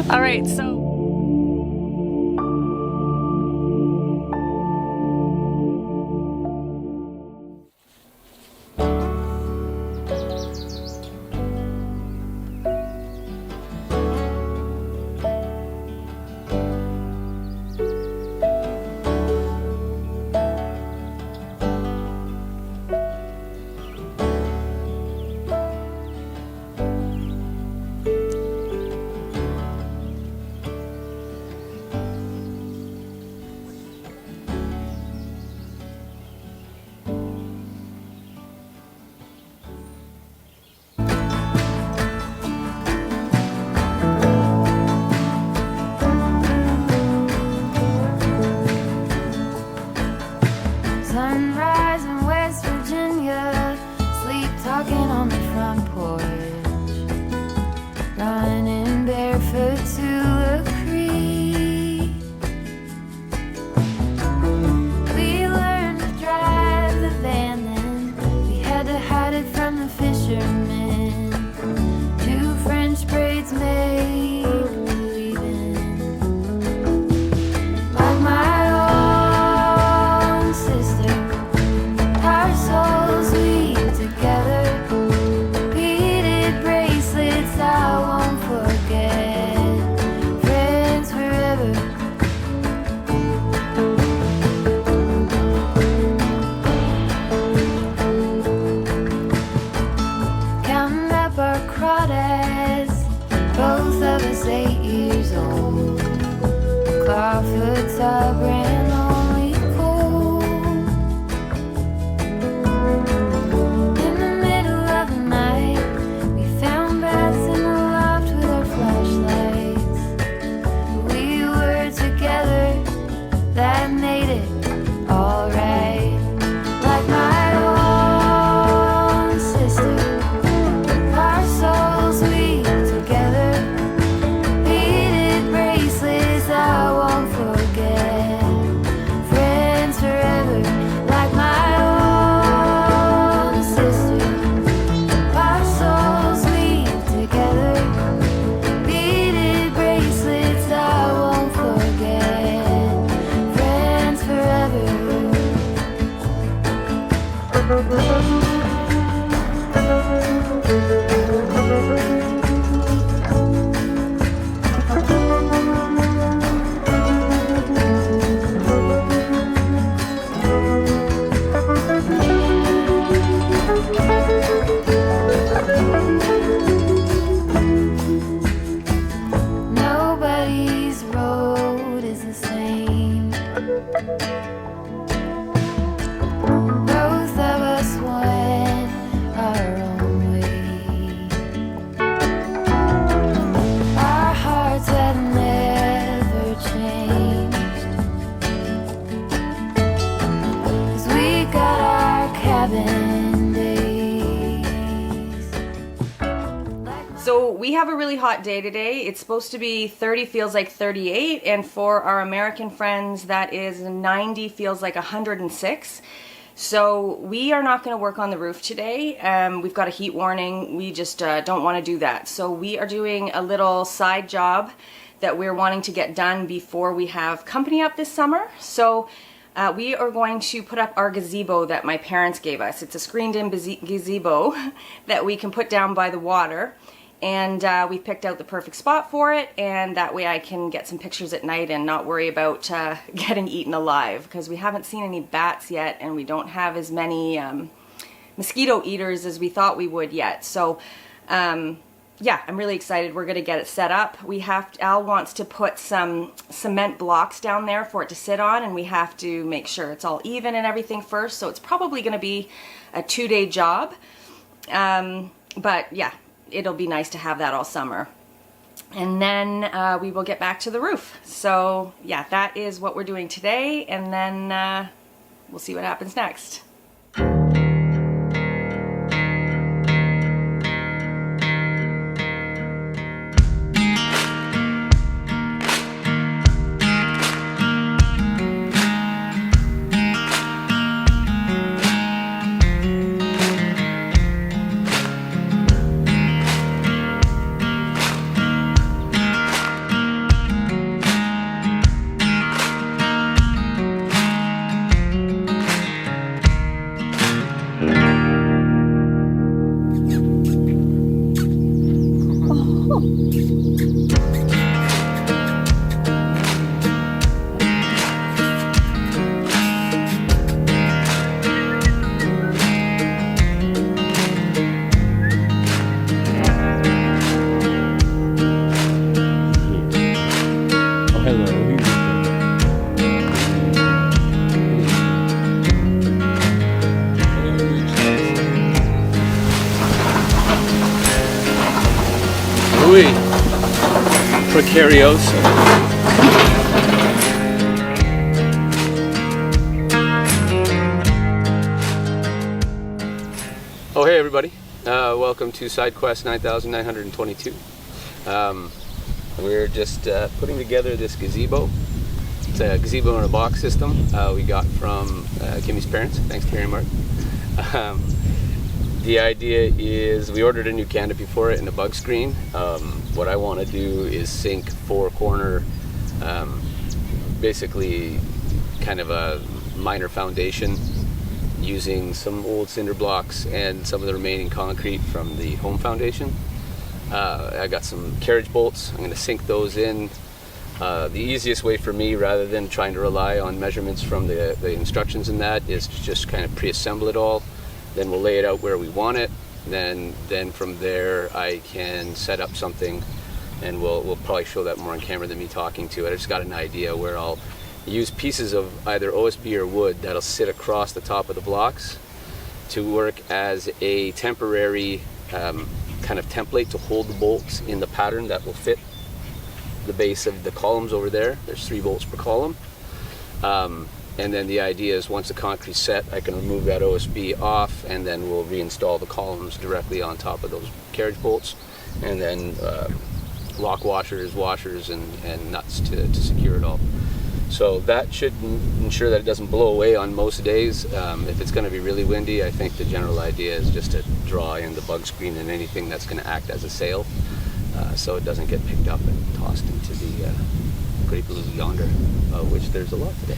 All right, so sunrise in West Virginia, sleep talking on the front porch, running barefoot to the creek. We learned to drive the van, then we had to hide it from the fishermen. 2 French braids make believing, like my own sister. Our souls weave together, beaded bracelets I won't forget. Friends forever. Counting up our crawdads, both of us 8 years old. Clawfoot's our brand only cold. In the middle of the night, we found baths in the loft with our flashlights. We were together, that made it alright. Like my own sister, our souls weave together, beaded bracelets I won't forget. Friends forever, like my own sister. Our souls weave together, beaded bracelets I won't forget. Friends forever. Nobody's road is the same. Both of us went our own way. Our hearts have never changed, 'cause we got our cabin days. So we have a really hot day today. It's supposed to be 30, feels like 38, and for our American friends that is 90, feels like 106. So we are not going to work on the roof today. We've got a heat warning. We just don't want to do that. So we are doing a little side job that we're wanting to get done before we have company up this summer. So we are going to put up our gazebo that my parents gave us. It's a screened-in gazebo that we can put down by the water. And we picked out the perfect spot for it, and that way I can get some pictures at night and not worry about getting eaten alive, because we haven't seen any bats yet, and we don't have as many mosquito eaters as we thought we would yet. So yeah, I'm really excited. We're gonna get it set up. Al wants to put some cement blocks down there for it to sit on, and we have to make sure it's all even and everything first. So it's probably gonna be a 2-day job. But yeah, it'll be nice to have that all summer. And then we will get back to the roof. So yeah, that is what we're doing today, and then we'll see what happens next. Precarious. Oh hey everybody, welcome to side quest 9922. We're just putting together this gazebo. It's a gazebo in a box system we got from Kimmy's parents. Thanks Carrie and Mark. The idea is we ordered a new canopy for it and a bug screen. What I want to do is sink 4-corner, basically kind of a minor foundation using some old cinder blocks and some of the remaining concrete from the home foundation. I got some carriage bolts. I'm going to sink those in. The easiest way for me, rather than trying to rely on measurements from the instructions in that, is to just kind of pre-assemble it all. Then we'll lay it out where we want it. Then from there I can set up something, and we'll probably show that more on camera than me talking to it. I just got an idea where I'll use pieces of either OSB or wood that'll sit across the top of the blocks to work as a temporary kind of template to hold the bolts in the pattern that will fit the base of the columns over there. There's 3 bolts per column. And then the idea is once the concrete's set, I can remove that OSB off, and then we'll reinstall the columns directly on top of those carriage bolts, and then lock washers, and nuts to secure it all. So that should ensure that it doesn't blow away on most days. If it's going to be really windy, I think the general idea is just to draw in the bug screen and anything that's going to act as a sail, so it doesn't get picked up and tossed into the great blue yonder, which there's a lot today.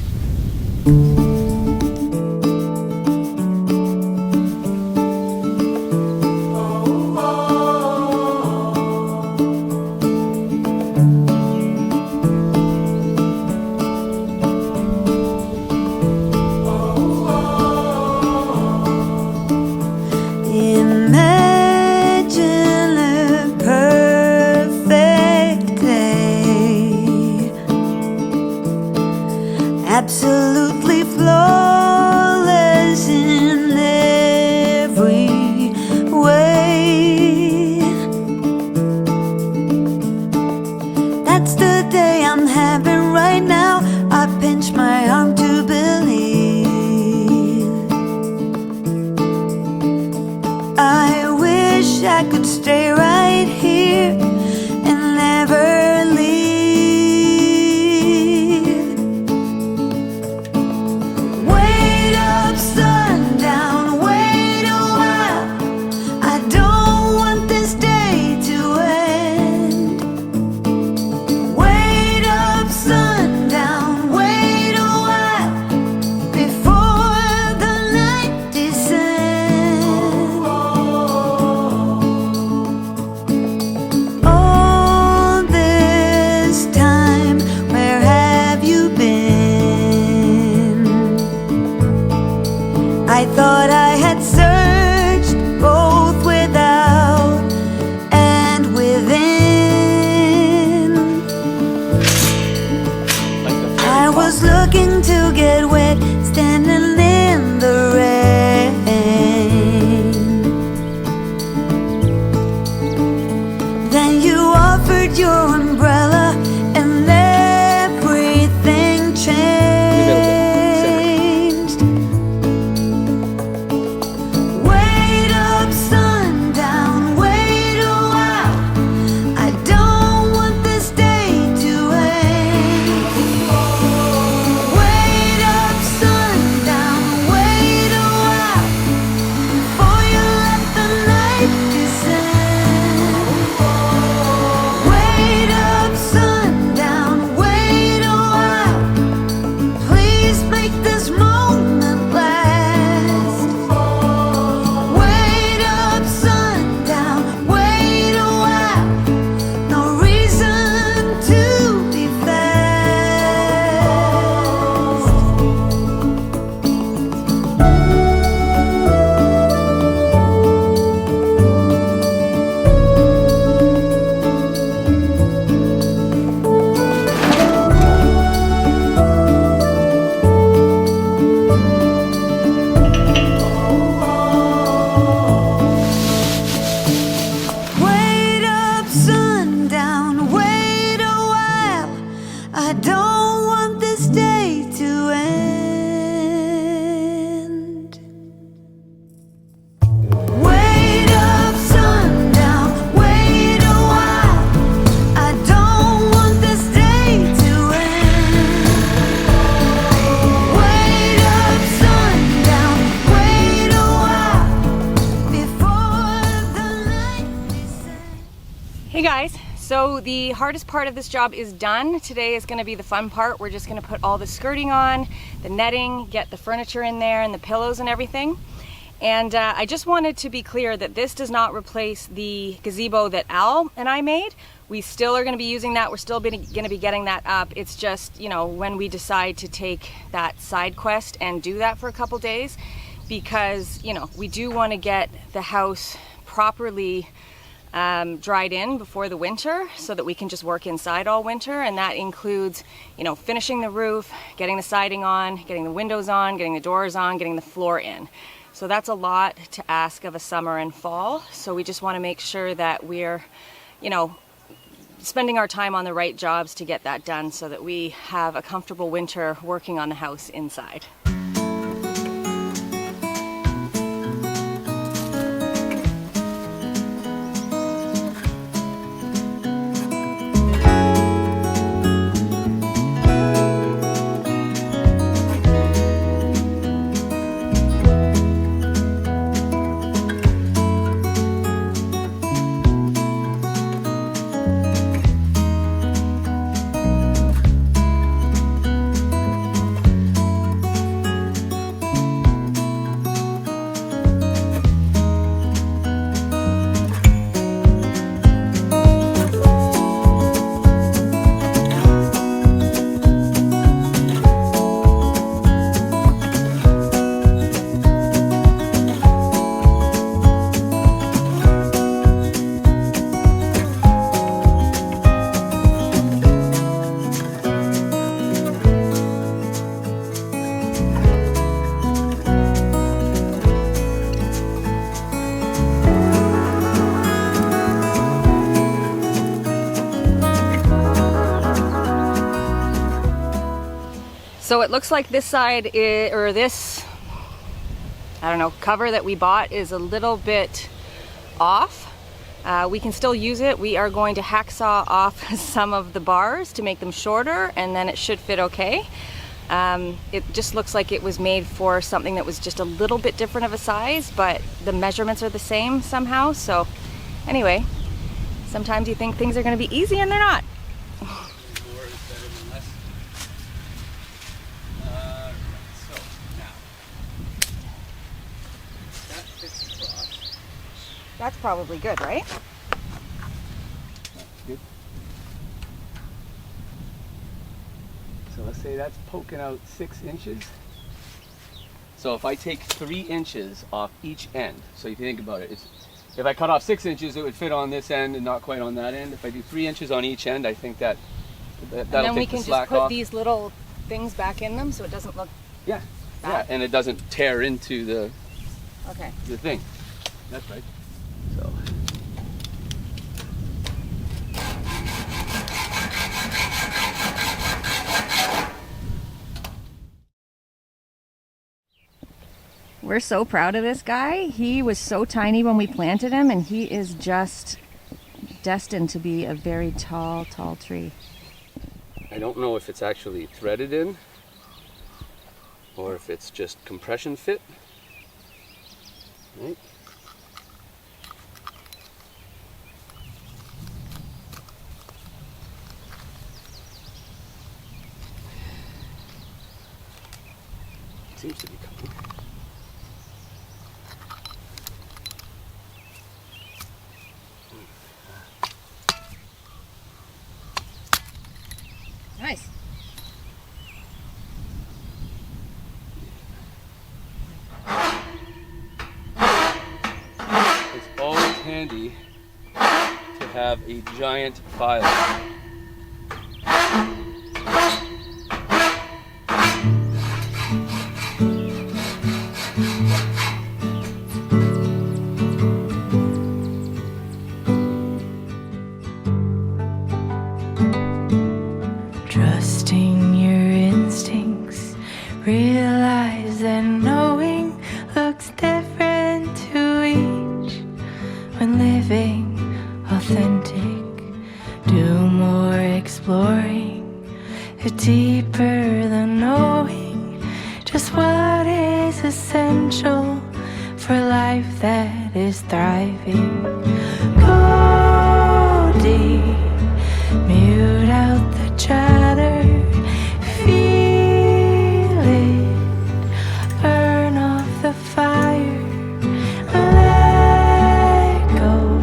Absolutely flawless in every way. That's the day I'm having right now. I pinch my arm to believe. I wish I could stay right here and never leave. I thought I had searched both without and within. I was looking to get wet, standing in the rain. Then you offered your umbrella and everything changed. guys, so the hardest part of this job is done. Today is going to be the fun part. We're just going to put all the skirting on, the netting, get the furniture in there and the pillows and everything. And I just wanted to be clear that this does not replace the gazebo that Al and I made. We still are going to be using that. We're still going to be getting that up. It's just, you know, when we decide to take that side quest and do that for a couple days, because, you know, we do want to get the house properly dried in before the winter so that we can just work inside all winter. And that includes, you know, finishing the roof, getting the siding on, getting the windows on, getting the doors on, getting the floor in. So that's a lot to ask of a summer and fall. So we just want to make sure that we're, you know, spending our time on the right jobs to get that done so that we have a comfortable winter working on the house inside. So it looks like this side is, or this, I don't know, cover that we bought is a little bit off. We can still use it. We are going to hacksaw off some of the bars to make them shorter, and then it should fit okay. It just looks like it was made for something that was just a little bit different of a size, but the measurements are the same somehow. So anyway, sometimes you think things are going to be easy and they're not. That's probably good, right? Good. So let's say that's poking out 6 inches. So if I take 3 inches off each end, so if you think about it, if I cut off 6 inches, it would fit on this end and not quite on that end. If I do 3 inches on each end, I think that'll and then we take the can slack just put off. these little things back in them so it doesn't look Yeah, bad. yeah, and it doesn't tear into the thing. That's right. So. We're so proud of this guy. He was so tiny when we planted him, and he is just destined to be a very tall, tall tree. I don't know if it's actually threaded in or if it's just compression fit. Right? Seems to be coming. Nice. It's always handy to have a giant file. Trusting your instincts, realize that knowing looks different to each. When living authentic, do more exploring, deeper than knowing just what is essential for life that is thriving. Go empty. Mute out the chatter. Feel it burn off the fire. Let go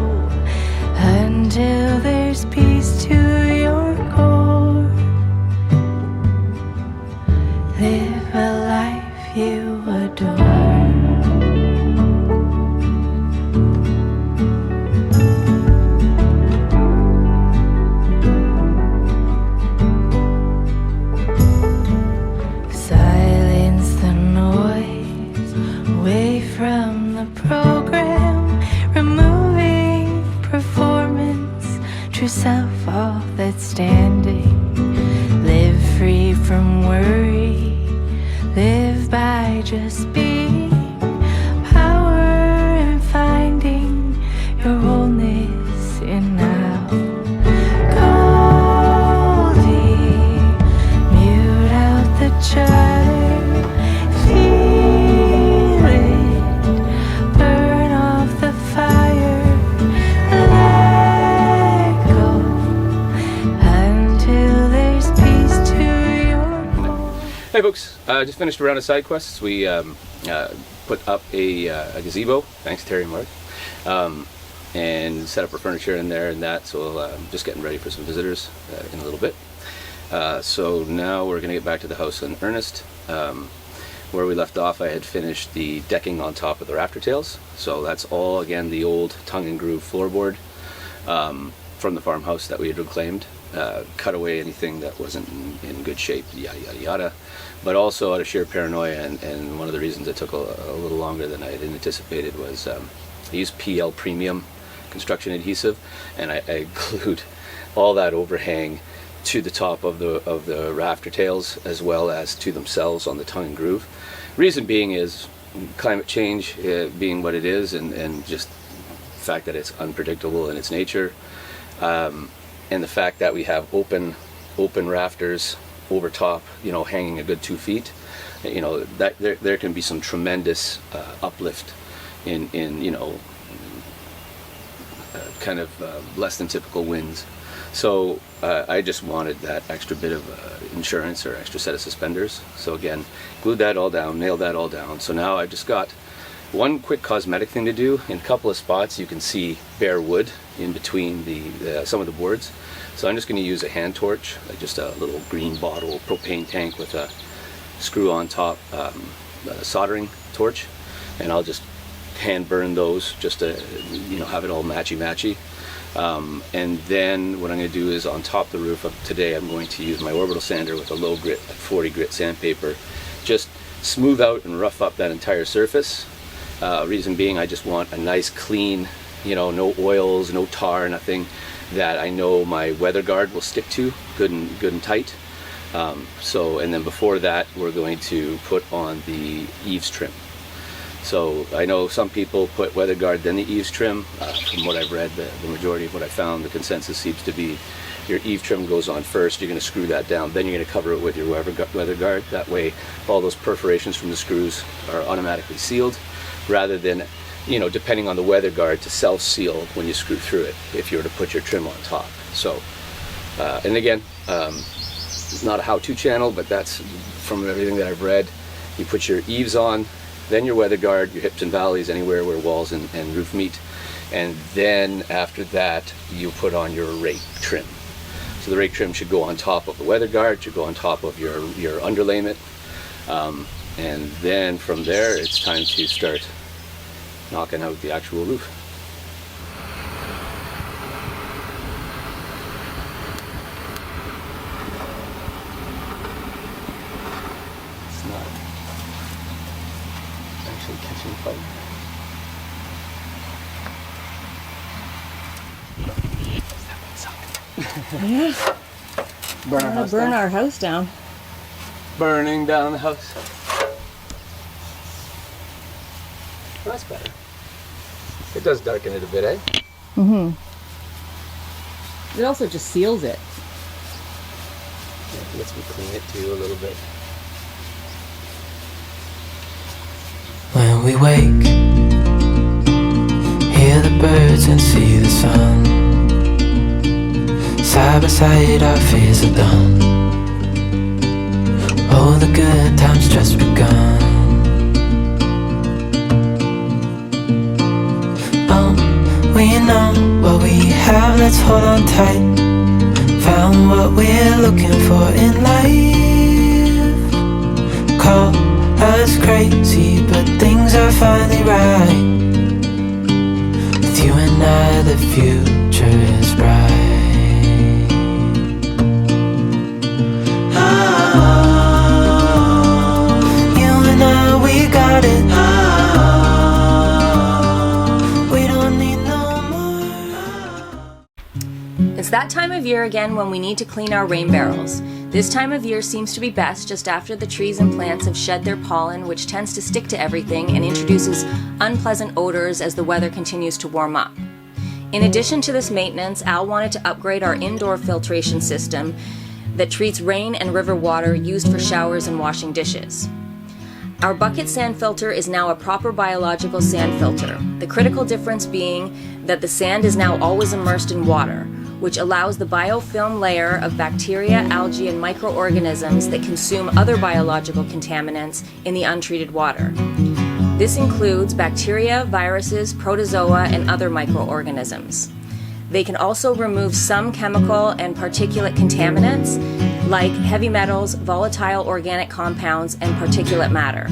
until there's peace to your core. Live a life you adore. Silence the noise away from the program, removing performance, true self, all that's standing. Live free from worry, live by just being. Power in finding your wholeness in now. Goldie, mute out the chatter. Feel it burn off the fire. Let go until there's peace to your core. Hey folks, just finished a round of side quests. We put up a gazebo, thanks Terry and Mark, and set up our furniture in there and that, so just getting ready for some visitors in a little bit. So now we're going to get back to the house in earnest. Where we left off, I had finished the decking on top of the rafter tails, so that's all, again, the old tongue and groove floorboard from the farmhouse that we had reclaimed. Cut away anything that wasn't in good shape, yada yada yada. But also out of sheer paranoia, and one of the reasons it took a little longer than I had anticipated was I used PL Premium construction adhesive, and I glued all that overhang to the top of the rafter tails as well as to themselves on the tongue and groove. Reason being is climate change being what it is, and just the fact that it's unpredictable in its nature. And the fact that we have open rafters over top, you know, hanging a good 2 feet, you know, that there can be some tremendous uplift in you know, kind of less than typical winds. So I just wanted that extra bit of insurance or extra set of suspenders. So again, glued that all down, nailed that all down. So now I've just got one quick cosmetic thing to do. In a couple of spots you can see bare wood in between some of the boards. So I'm just going to use a hand torch, like just a little green bottle propane tank with a screw on top, soldering torch, and I'll just hand burn those just to, you know, have it all matchy. And then what I'm going to do is on top of the roof of today, I'm going to use my orbital sander with a low grit, like 40 grit sandpaper, just smooth out and rough up that entire surface. Reason being, I just want a nice clean, you know, no oils, no tar, nothing that I know my weather guard will stick to good and tight. So, and then before that, we're going to put on the eaves trim. So I know some people put weather guard then the eaves trim. From what I've read, the majority of what I found, the consensus seems to be your eave trim goes on first. You're going to screw that down, then you're going to cover it with your weather guard. That way all those perforations from the screws are automatically sealed, rather than, you know, depending on the weather guard to self-seal when you screw through it if you were to put your trim on top. So and again, it's not a how-to channel, but that's from everything that I've read. You put your eaves on, then your weather guard, your hips and valleys, anywhere where walls and roof meet, and then after that you put on your rake trim. So the rake trim should go on top of the weather guard, should go on top of your underlayment, and then from there it's time to start knocking out the actual roof. It's not actually catching fire. That would suck. Yeah. Burn our house down. Burning down the house. That's better. It does darken it a bit, eh? Mm-hmm. It also just seals it. Yeah, it lets me clean it too a little bit. When we wake, hear the birds and see the sun. Side by side our fears are done. All the good times just begun. We know what we have, let's hold on tight. Found what we're looking for in life. Call us crazy, but things are finally right. With you and I, the future is bright. Oh, you and I, we got it. It's that time of year again when we need to clean our rain barrels. This time of year seems to be best just after the trees and plants have shed their pollen, which tends to stick to everything and introduces unpleasant odors as the weather continues to warm up. In addition to this maintenance, Al wanted to upgrade our indoor filtration system that treats rain and river water used for showers and washing dishes. Our bucket sand filter is now a proper biological sand filter, the critical difference being that the sand is now always immersed in water, which allows the biofilm layer of bacteria, algae, and microorganisms that consume other biological contaminants in the untreated water. This includes bacteria, viruses, protozoa, and other microorganisms. They can also remove some chemical and particulate contaminants like heavy metals, volatile organic compounds, and particulate matter.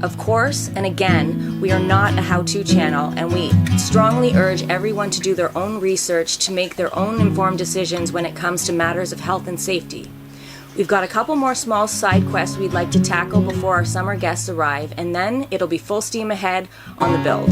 Of course, and again, we are not a how-to channel, and we strongly urge everyone to do their own research to make their own informed decisions when it comes to matters of health and safety. We've got a couple more small side quests we'd like to tackle before our summer guests arrive, and then it'll be full steam ahead on the build.